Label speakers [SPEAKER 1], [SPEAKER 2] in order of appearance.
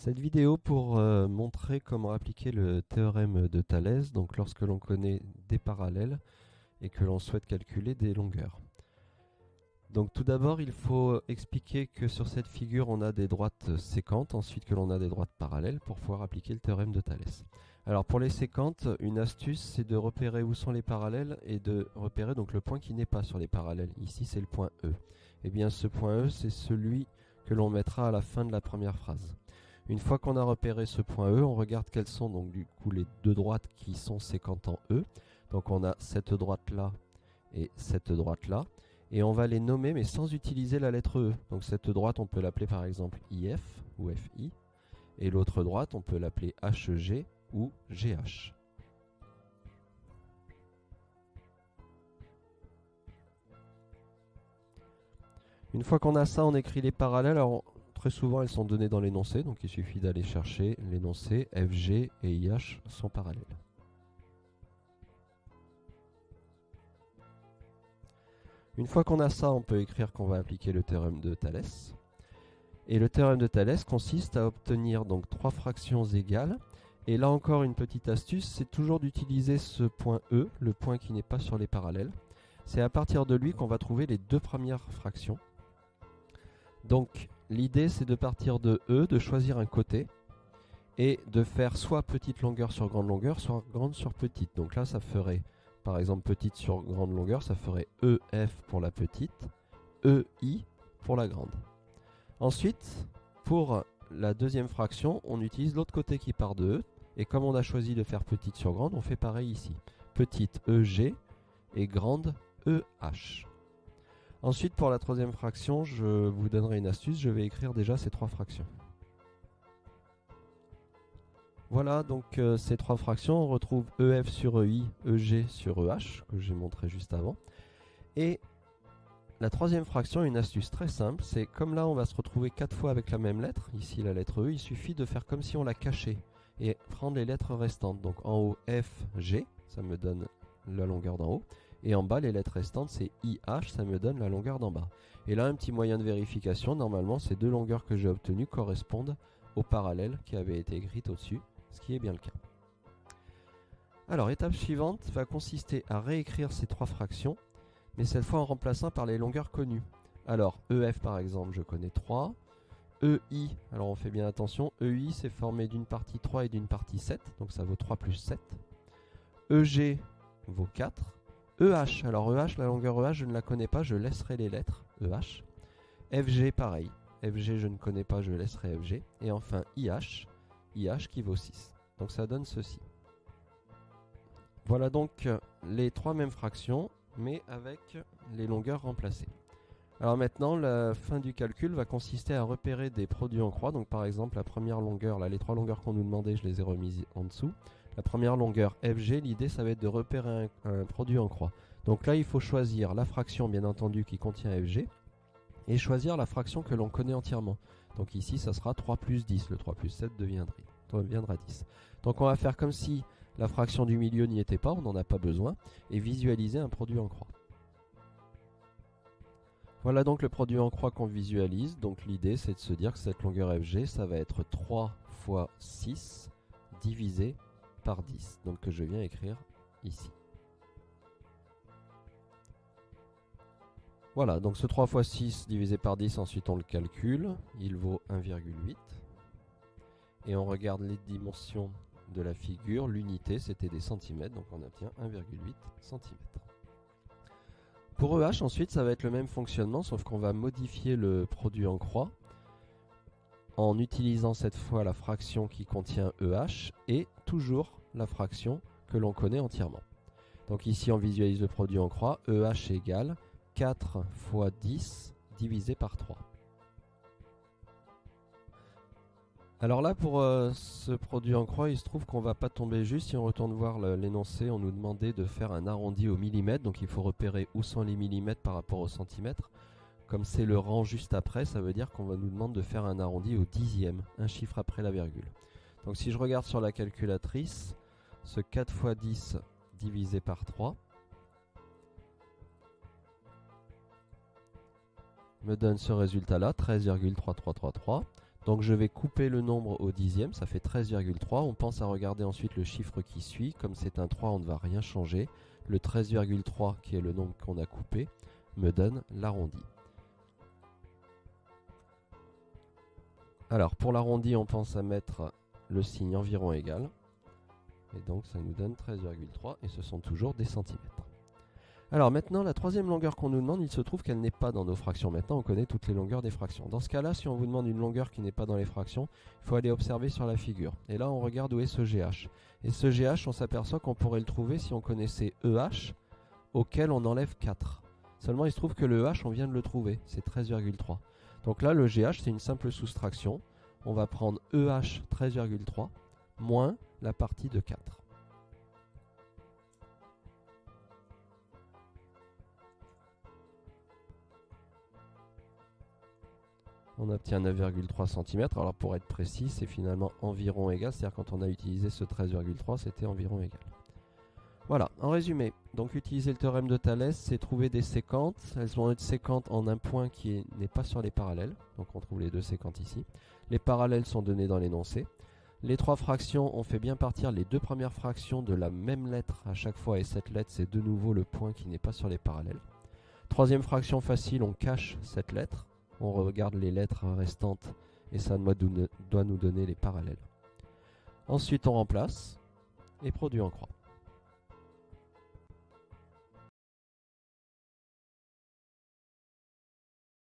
[SPEAKER 1] Cette vidéo pour montrer comment appliquer le théorème de Thalès, donc lorsque l'on connaît des parallèles et que l'on souhaite calculer des longueurs. Donc tout d'abord, il faut expliquer que sur cette figure, on a des droites séquentes, ensuite que l'on a des droites parallèles pour pouvoir appliquer le théorème de Thalès. Alors pour les séquentes, une astuce, c'est de repérer où sont les parallèles et de repérer donc le point qui n'est pas sur les parallèles. Ici, c'est le point E. Et bien ce point E, c'est celui que l'on mettra à la fin de la première phrase. Une fois qu'on a repéré ce point E, on regarde quelles sont donc du coup les deux droites qui sont séquentes en E. Donc on a cette droite-là et cette droite-là. Et on va les nommer mais sans utiliser la lettre E. Donc cette droite, on peut l'appeler par exemple IF ou FI. Et l'autre droite, on peut l'appeler HG ou GH. Une fois qu'on a ça, on écrit les parallèles. Alors, très souvent, elles sont données dans l'énoncé, donc il suffit d'aller chercher l'énoncé. FG et IH sont parallèles. Une fois qu'on a ça, on peut écrire qu'on va appliquer le théorème de Thalès. Et le théorème de Thalès consiste à obtenir donc trois fractions égales. Et là encore, une petite astuce, c'est toujours d'utiliser ce point E, le point qui n'est pas sur les parallèles. C'est à partir de lui qu'on va trouver les deux premières fractions. Donc l'idée, c'est de partir de E, de choisir un côté et de faire soit petite longueur sur grande longueur, soit grande sur petite. Donc là, ça ferait, par exemple, petite sur grande longueur, ça ferait EF pour la petite, EI pour la grande. Ensuite, pour la deuxième fraction, on utilise l'autre côté qui part de E. Et comme on a choisi de faire petite sur grande, on fait pareil ici. Petite EG et grande EH. Ensuite, pour la troisième fraction, je vous donnerai une astuce. Je vais écrire déjà ces trois fractions. Voilà, donc ces trois fractions, on retrouve EF sur EI, EG sur EH, que j'ai montré juste avant. Et la troisième fraction, une astuce très simple, c'est comme là on va se retrouver 4 fois avec la même lettre, ici la lettre E, il suffit de faire comme si on la cachait et prendre les lettres restantes. Donc en haut F, G, ça me donne la longueur d'en haut, et en bas les lettres restantes c'est IH, ça me donne la longueur d'en bas. Et là un petit moyen de vérification, normalement ces deux longueurs que j'ai obtenues correspondent aux parallèles qui avaient été écrites au-dessus, ce qui est bien le cas. Alors étape suivante va consister à réécrire ces trois fractions, mais cette fois en remplaçant par les longueurs connues. Alors EF par exemple, je connais 3. EI, alors on fait bien attention, EI c'est formé d'une partie 3 et d'une partie 7, donc ça vaut 3 plus 7. EG vaut 4. EH, alors EH, la longueur EH je ne la connais pas, je laisserai les lettres EH. FG pareil, FG je ne connais pas, je laisserai FG. Et enfin IH, IH qui vaut 6. Donc ça donne ceci. Voilà donc les trois mêmes fractions, mais avec les longueurs remplacées. Alors maintenant, la fin du calcul va consister à repérer des produits en croix. Donc par exemple, la première longueur, là les trois longueurs qu'on nous demandait, je les ai remises en dessous. La première longueur FG, l'idée ça va être de repérer un produit en croix. Donc là, il faut choisir la fraction bien entendu qui contient FG et choisir la fraction que l'on connaît entièrement. Donc ici, ça sera 3 plus 10. Le 3 plus 7 deviendra 10. Donc on va faire comme si la fraction du milieu n'y était pas, on n'en a pas besoin, et visualiser un produit en croix. Voilà donc le produit en croix qu'on visualise. Donc l'idée c'est de se dire que cette longueur FG, ça va être 3 fois 6 divisé par 10. Donc que je viens écrire ici. Voilà, donc ce 3 fois 6 divisé par 10, ensuite on le calcule. Il vaut 1,8. Et on regarde les dimensions de la figure. L'unité c'était des centimètres, donc on obtient 1,8 cm. Pour EH, ensuite, ça va être le même fonctionnement, sauf qu'on va modifier le produit en croix en utilisant cette fois la fraction qui contient EH et toujours la fraction que l'on connaît entièrement. Donc ici, on visualise le produit en croix. EH égale 4 fois 10 divisé par 3. Alors là, pour ce produit en croix, il se trouve qu'on ne va pas tomber juste. Si on retourne voir l'énoncé, on nous demandait de faire un arrondi au millimètre. Donc il faut repérer où sont les millimètres par rapport au centimètre. Comme c'est le rang juste après, ça veut dire qu'on va nous demander de faire un arrondi au dixième, un chiffre après la virgule. Donc si je regarde sur la calculatrice, ce 4 fois 10 divisé par 3 me donne ce résultat-là, 13,3333. Donc je vais couper le nombre au dixième, ça fait 13,3. On pense à regarder ensuite le chiffre qui suit. Comme c'est un 3, on ne va rien changer. Le 13,3, qui est le nombre qu'on a coupé, me donne l'arrondi. Alors pour l'arrondi, on pense à mettre le signe environ égal. Et donc ça nous donne 13,3 et ce sont toujours des centimètres. Alors maintenant, la troisième longueur qu'on nous demande, il se trouve qu'elle n'est pas dans nos fractions. Maintenant, on connaît toutes les longueurs des fractions. Dans ce cas-là, si on vous demande une longueur qui n'est pas dans les fractions, il faut aller observer sur la figure. Et là, on regarde où est ce GH. Et ce GH, on s'aperçoit qu'on pourrait le trouver si on connaissait EH, auquel on enlève 4. Seulement, il se trouve que le EH, on vient de le trouver, c'est 13,3. Donc là, le GH, c'est une simple soustraction. On va prendre EH 13,3 moins la partie de 4. On obtient 9,3 cm. Alors pour être précis, c'est finalement environ égal. C'est-à-dire quand on a utilisé ce 13,3, c'était environ égal. Voilà, en résumé, donc utiliser le théorème de Thalès, c'est trouver des séquentes. Elles vont être séquentes en un point qui n'est pas sur les parallèles. Donc on trouve les deux séquentes ici. Les parallèles sont donnés dans l'énoncé. Les trois fractions, on fait bien partir les deux premières fractions de la même lettre à chaque fois. Et cette lettre, c'est de nouveau le point qui n'est pas sur les parallèles. Troisième fraction facile, on cache cette lettre. On regarde les lettres restantes et ça doit nous donner les parallèles. Ensuite, on remplace et produit en croix.